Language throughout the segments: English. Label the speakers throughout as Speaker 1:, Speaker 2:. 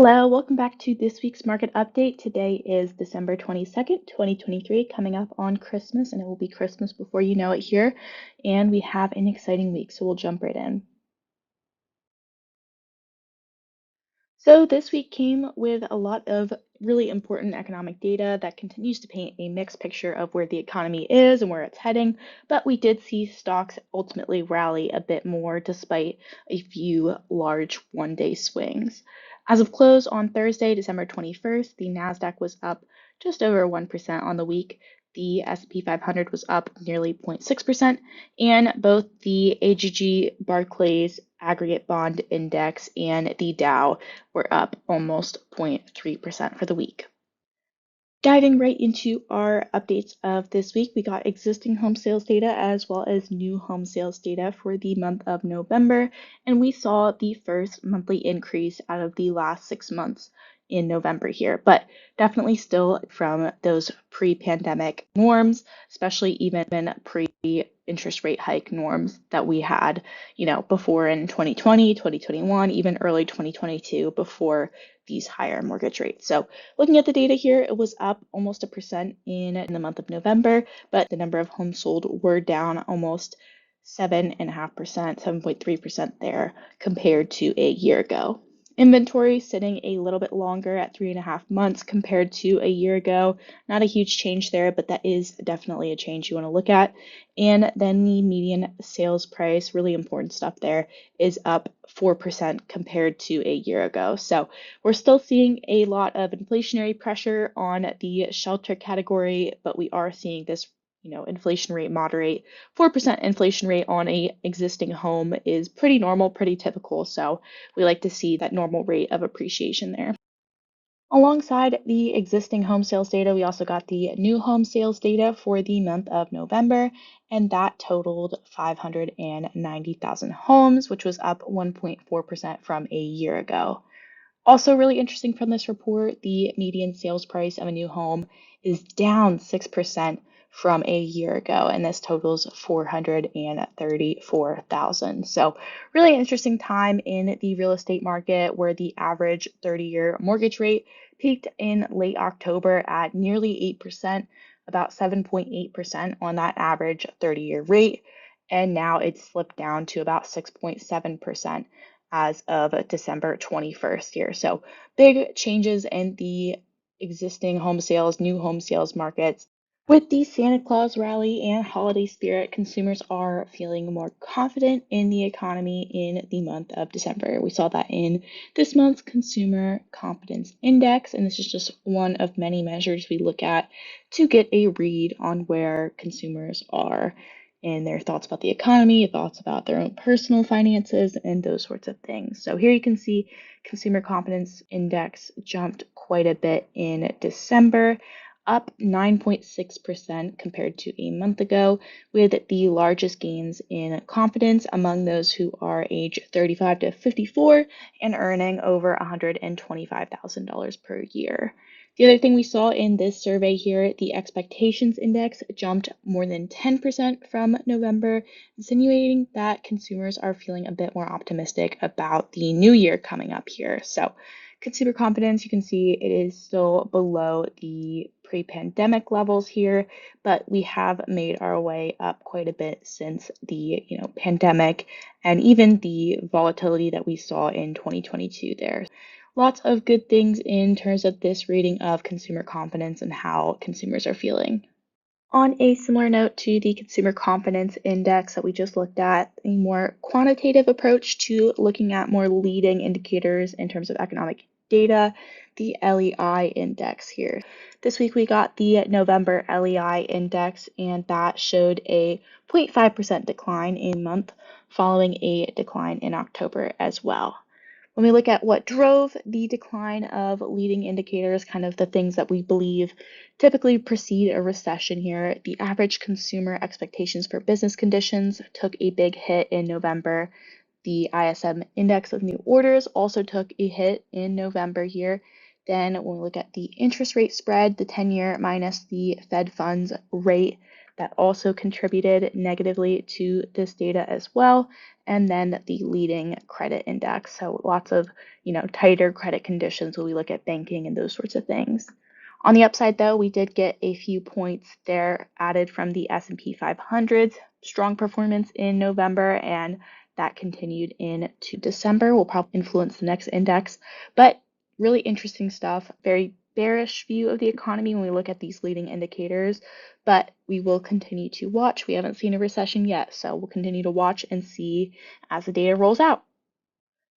Speaker 1: Hello, welcome back to this week's market update. Today is December 22nd, 2023, coming up on Christmas, and it will be Christmas before you know it here. And we have an exciting week, so we'll jump right in. So this week came with a lot of really important economic data that continues to paint a mixed picture of where the economy is and where it's heading, but we did see stocks ultimately rally a bit more despite a few large one-day swings. As of close on Thursday, December 21st, the Nasdaq was up just over 1% on the week. The S&P 500 was up nearly 0.6%, and both the AGG Barclays Aggregate Bond Index and the Dow were up almost 0.3% for the week. Diving right into our updates of this week, we got existing home sales data as well as new home sales data for the month of November, and we saw the first monthly increase out of the last 6 months in November here, but definitely still from those pre-pandemic norms, especially even pre-interest rate hike norms that we had, before in 2020, 2021, even early 2022 before these higher mortgage rates. So looking at the data here, it was up almost 1% in the month of November, but the number of homes sold were down almost 7.5%, 7.3% there compared to a year ago. Inventory sitting a little bit longer at 3.5 months compared to a year ago. Not a huge change there, but that is definitely a change you want to look at. And then the median sales price, really important stuff there, is up 4% compared to a year ago. So we're still seeing a lot of inflationary pressure on the shelter category, but we are seeing this inflation rate moderate. 4% inflation rate on a existing home is pretty normal, pretty typical. So we like to see that normal rate of appreciation there. Alongside the existing home sales data, we also got the new home sales data for the month of November, and that totaled 590,000 homes, which was up 1.4% from a year ago. Also, really interesting from this report, the median sales price of a new home is down 6% from a year ago, and this totals 434,000. So, really interesting time in the real estate market where the average 30-year mortgage rate peaked in late October at nearly 8%, about 7.8% on that average 30-year rate, and now it's slipped down to about 6.7% as of December 21st here. So big changes in the existing home sales, new home sales markets. With the Santa Claus rally and holiday spirit, consumers are feeling more confident in the economy in the month of December. We saw that in this month's Consumer Confidence Index, and this is just one of many measures we look at to get a read on where consumers are and their thoughts about the economy, thoughts about their own personal finances, and those sorts of things. So here you can see Consumer Confidence Index jumped quite a bit in December, up 9.6% compared to a month ago, with the largest gains in confidence among those who are age 35 to 54 and earning over $125,000 per year. The other thing we saw in this survey here, the expectations index jumped more than 10% from November, insinuating that consumers are feeling a bit more optimistic about the new year coming up here. So consumer confidence, you can see it is still below the pre-pandemic levels here, but we have made our way up quite a bit since the pandemic and even the volatility that we saw in 2022 there. Lots of good things in terms of this reading of consumer confidence and how consumers are feeling. On a similar note to the Consumer Confidence Index that we just looked at, a more quantitative approach to looking at more leading indicators in terms of economic data, the LEI index here. This week we got the November LEI index, and that showed a 0.5% decline in month following a decline in October as well. When we look at what drove the decline of leading indicators, kind of the things that we believe typically precede a recession here, the average consumer expectations for business conditions took a big hit in November. The ISM index of new orders also took a hit in November here. Then when we look at the interest rate spread, the 10-year minus the Fed funds rate, that also contributed negatively to this data as well. And then the leading credit index. So lots of, tighter credit conditions when we look at banking and those sorts of things. On the upside, though, we did get a few points there added from the S&P 500, strong performance in November, and that continued into December. Will probably influence the next index, but really interesting stuff. Very bearish view of the economy when we look at these leading indicators, but we will continue to watch. We haven't seen a recession yet, so we'll continue to watch and see as the data rolls out.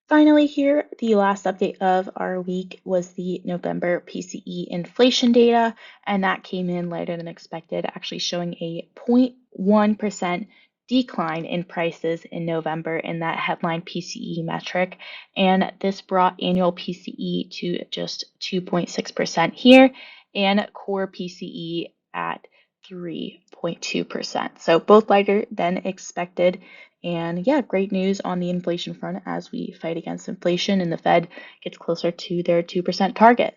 Speaker 1: Finally, here, the last update of our week was the November PCE inflation data, and that came in later than expected, actually showing a 0.1% decline in prices in November in that headline PCE metric. And this brought annual PCE to just 2.6% here and core PCE at 3.2%. So both lighter than expected. And yeah, great news on the inflation front as we fight against inflation and the Fed gets closer to their 2% target.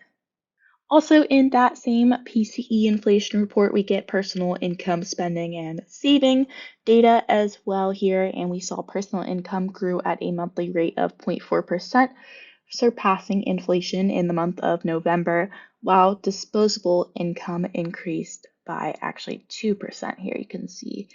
Speaker 1: Also, in that same PCE inflation report, we get personal income spending and saving data as well here. And we saw personal income grew at a monthly rate of 0.4%, surpassing inflation in the month of November, while disposable income increased by actually 2% here. You can see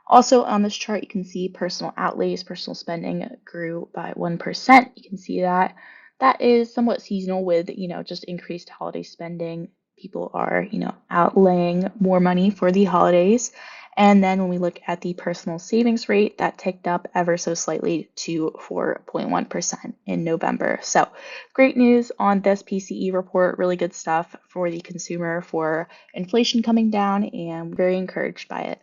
Speaker 1: also on this chart, you can see personal outlays, personal spending grew by 1%. You can see that that is somewhat seasonal with, just increased holiday spending. People are, outlaying more money for the holidays. And then when we look at the personal savings rate, that ticked up ever so slightly to 4.1% in November. So great news on this PCE report. Really good stuff for the consumer, for inflation coming down, and very encouraged by it.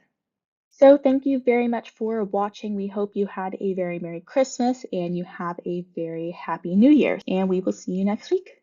Speaker 1: So thank you very much for watching. We hope you had a very Merry Christmas and you have a very Happy New Year. And we will see you next week.